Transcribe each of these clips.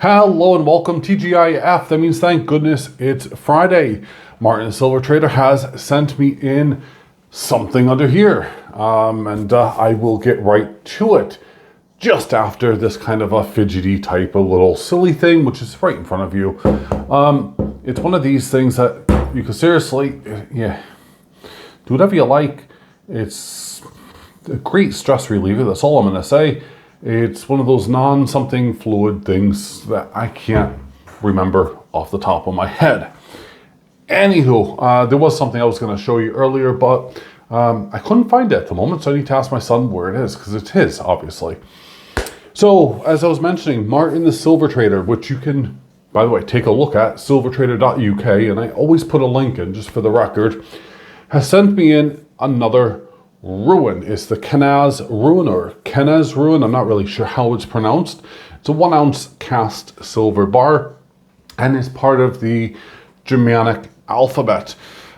Hello and welcome TGIF. That means thank goodness it's Friday. Martin the Silver Trader has sent me in something under here. And I will get right to it just after this kind of a fidgety type of little silly thing, which is right in front of you. It's one of these things that you can seriously, do whatever you like. It's a great stress reliever. That's all I'm going to say. It's one of those non-something fluid things that I can't remember off the top of my head. Anywho, there was something I was going to show you earlier, but I couldn't find it at the moment, so I need to ask my son where it is, because it's his, obviously. So, as I was mentioning, Martin the Silver Trader, which you can, by the way, take a look at, silvertrader.uk, and I always put a link in, just for the record, has sent me in another Rune. It's the Kenaz Rune, or Kenaz Rune. I'm not really sure how it's pronounced. It's a 1 ounce cast silver bar and is part of the Germanic alphabet.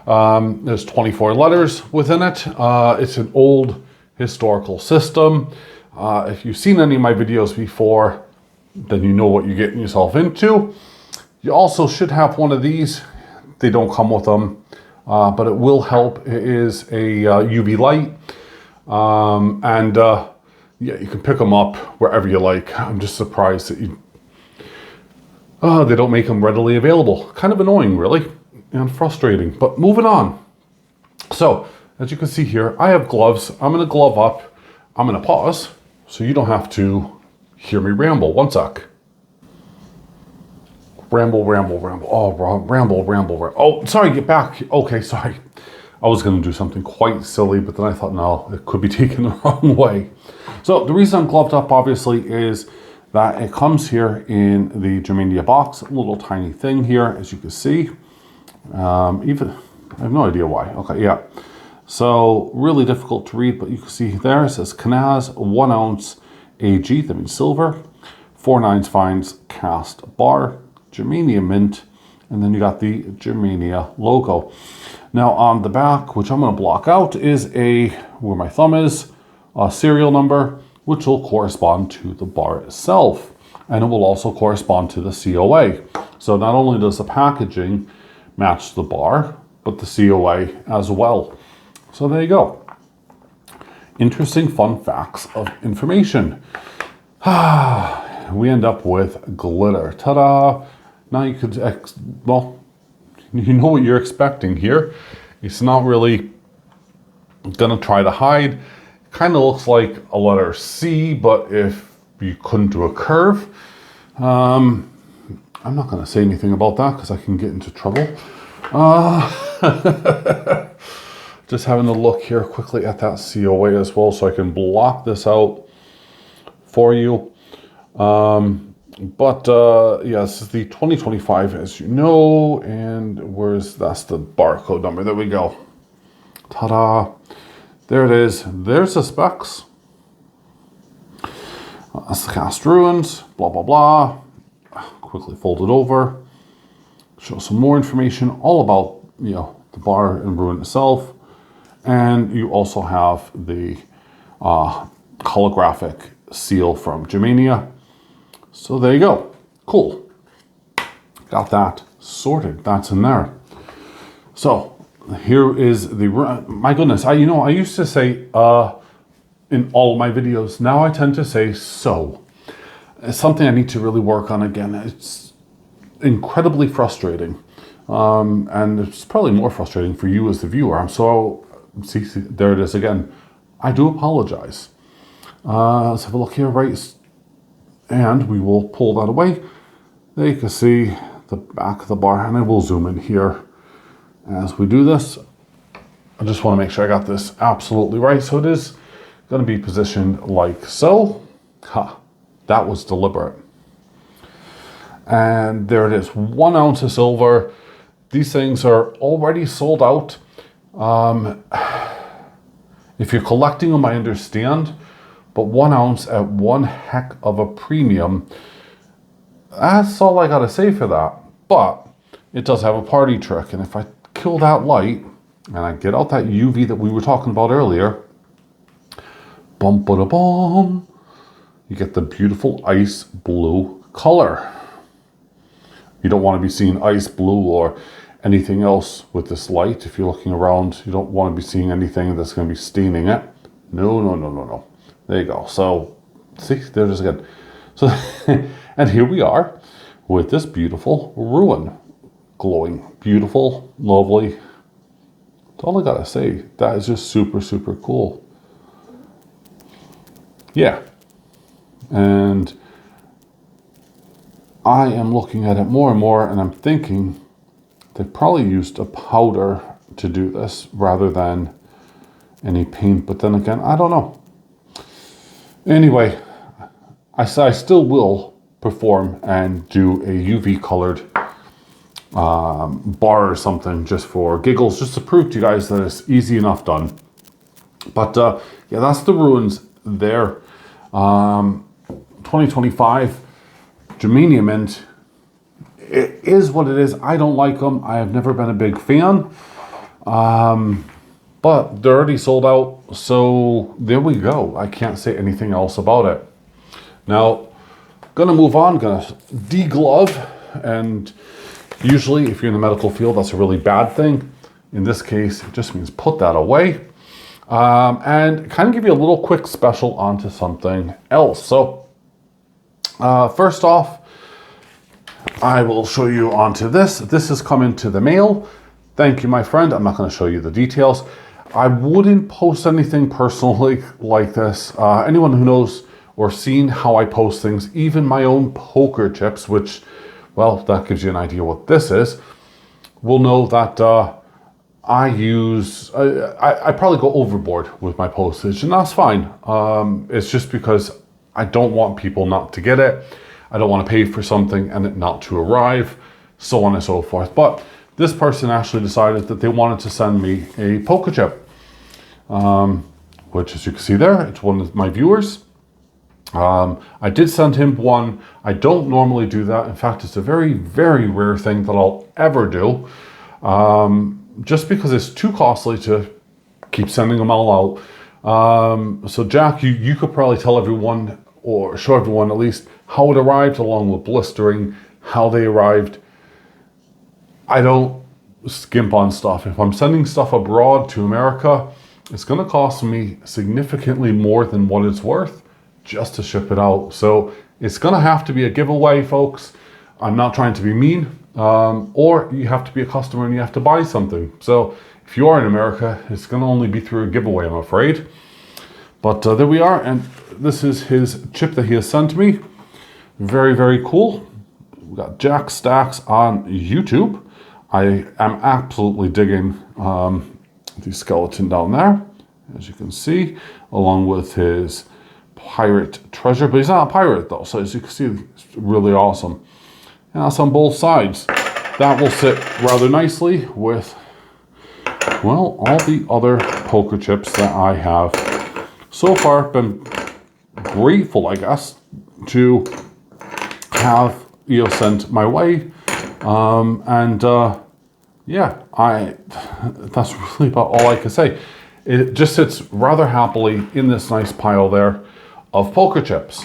There's 24 letters within it. It's an old historical system. If you've seen any of my videos before, then you know what you're getting yourself into. You also should have one of these. They don't come with them. But it will help. It is a UV light, yeah, you can pick them up wherever you like. I'm just surprised that they don't make them readily available. Kind of annoying, really, and frustrating. But moving on. So, as you can see here, I have gloves. I'm going to glove up. I'm going to pause so you don't have to hear me ramble. One sec. Ramble. Oh, ramble. Oh, sorry, get back. Okay, sorry. I was going to do something quite silly, but then I thought, no, it could be taken the wrong way. So the reason I'm gloved up, obviously, is that it comes here in the Germania box, a little tiny thing here, as you can see. Even, I have no idea why. Okay, yeah. So really difficult to read, but you can see there it says Kenaz 1 ounce AG, that means silver, 4/9 fines cast bar, Germania mint, and then you got the Germania logo. Now on the back, which I'm going to block out, is where my thumb is, a serial number, which will correspond to the bar itself. And it will also correspond to the COA. So not only does the packaging match the bar, but the COA as well. So there you go. Interesting fun facts of information. We end up with glitter. Ta-da! Now you could, well, you know what you're expecting here. It's not really gonna try to hide. Kind of looks like a letter C, but if you couldn't do a curve. I'm not gonna say anything about that because I can get into trouble. Just having a look here quickly at that COA as well, so I can block this out for you. Yeah, this is the 2025, as you know, and that's the barcode number. There we go. Ta-da. There it is. There's the specs. That's the cast runes, blah, blah, blah. Quickly fold it over. Show some more information all about, the bar and rune itself. And you also have the holographic seal from Germania. So there you go. Cool. Got that sorted. That's in there. So here is the, my goodness, I used to say in all of my videos. Now I tend to say so. It's something I need to really work on again. It's incredibly frustrating. And it's probably more frustrating for you as the viewer. See, there it is again. I do apologize. Let's have a look here, right? And we will pull that away. There you can see the back of the bar, and I will zoom in here as we do this. I just want to make sure I got this absolutely right. So it is going to be positioned like so. That was deliberate. And there it is, 1 ounce of silver. These things are already sold out. If you're collecting them, I understand. But 1 ounce at one heck of a premium. That's all I gotta say for that. But it does have a party trick. And if I kill that light and I get out that UV that we were talking about earlier, bum ba da bum, you get the beautiful ice blue color. You don't want to be seeing ice blue or anything else with this light. If you're looking around, you don't want to be seeing anything that's going to be staining it. No, no, no, no, no. There you go. So, see, there it is again. So, and here we are with this beautiful Rune. Glowing, beautiful, lovely. That's all I gotta say. That is just super, super cool. Yeah. And I am looking at it more and more, and I'm thinking they probably used a powder to do this rather than any paint. But then again, I don't know. Anyway, I still will perform and do a UV colored bar or something just for giggles, just to prove to you guys that it's easy enough done. But yeah, that's the Runes there. 2025 Germania mint. It is what it is. I don't like them. I have never been a big fan. But they're already sold out, so there we go. I can't say anything else about it. Now, gonna move on, gonna deglove, and usually if you're in the medical field, that's a really bad thing. In this case, it just means put that away. And kind of give you a little quick special onto something else. So, first off, I will show you onto this. This has come into the mail. Thank you, my friend. I'm not gonna show you the details. I wouldn't post anything personally like this. Anyone who knows or seen how I post things, even my own poker chips, which, well, that gives you an idea what this is, will know that I probably go overboard with my postage, and that's fine. It's just because I don't want people not to get it. I don't want to pay for something and it not to arrive, so on and so forth. But this person actually decided that they wanted to send me a poker chip, which, as you can see there, it's one of my viewers. I did send him one. I don't normally do that. In fact, it's a very, very rare thing that I'll ever do, just because it's too costly to keep sending them all out. So Jack, you could probably tell everyone, or show everyone at least, how it arrived, along with blistering, how they arrived. I don't skimp on stuff. If I'm sending stuff abroad to America, it's going to cost me significantly more than what it's worth just to ship it out. So it's going to have to be a giveaway, folks. I'm not trying to be mean, or you have to be a customer and you have to buy something. So if you are in America, it's going to only be through a giveaway, I'm afraid. But there we are, and this is his chip that he has sent me. Very, very cool. We got Jack Stacks on YouTube. I am absolutely digging the skeleton down there, as you can see, along with his pirate treasure. But he's not a pirate though, so as you can see, it's really awesome. And that's on both sides. That will sit rather nicely with, well, all the other poker chips that I have so far. Been grateful, I guess, to have sent my way. Yeah, that's really about all I can say. It just sits rather happily in this nice pile there of poker chips.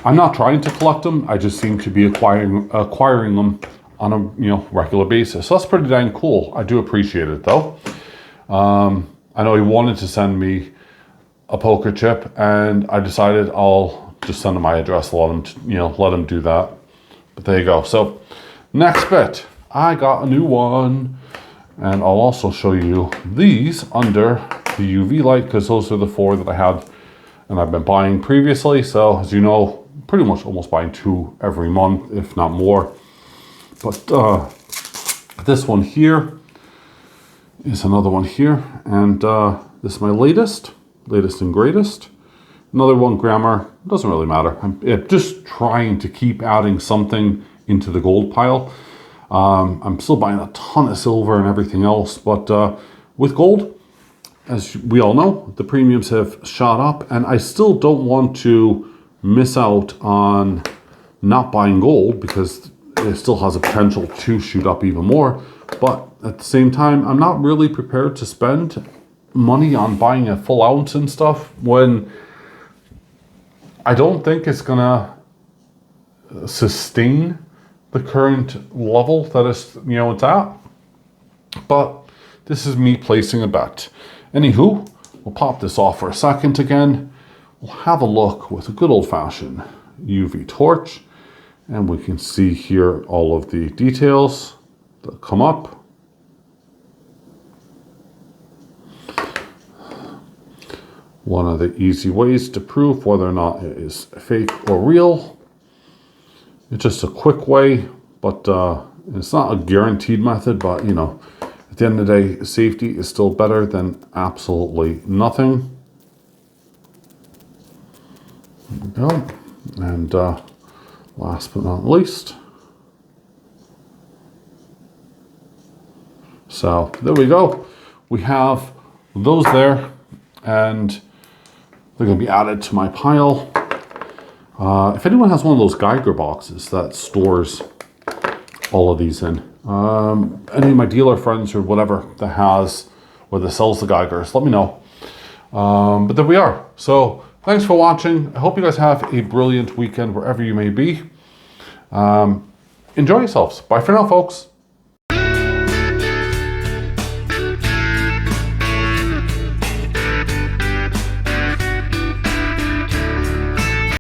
I'm not trying to collect them. I just seem to be acquiring them on a regular basis. So that's pretty dang cool. I do appreciate it though. I know he wanted to send me a poker chip, and I decided I'll just send him my address, let him do that. But there you go. So next bit, I got a new one, and I'll also show you these under the UV light, because those are the 4 that I had and I've been buying previously. So as you know, pretty much almost buying 2 every month, if not more. But this one here is another one here, and this is my latest and greatest. Another 1 grammer, doesn't really matter. I'm just trying to keep adding something into the gold pile. I'm still buying a ton of silver and everything else, but with gold, as we all know, the premiums have shot up, and I still don't want to miss out on not buying gold, because it still has a potential to shoot up even more. But at the same time, I'm not really prepared to spend money on buying a full ounce and stuff when I don't think it's gonna sustain the current level that it's, it's at. But this is me placing a bet. Anywho, we'll pop this off for a second again. We'll have a look with a good old-fashioned UV torch, and we can see here all of the details that come up. One of the easy ways to prove whether or not it is fake or real. It's just a quick way, but it's not a guaranteed method, but at the end of the day, safety is still better than absolutely nothing. There we go. And last but not least. So there we go. We have those there, and they're going to be added to my pile. If anyone has one of those Geiger boxes that stores all of these in, any of my dealer friends or whatever that has, or that sells the Geigers, let me know. But there we are. So thanks for watching. I hope you guys have a brilliant weekend wherever you may be. Enjoy yourselves. Bye for now, folks.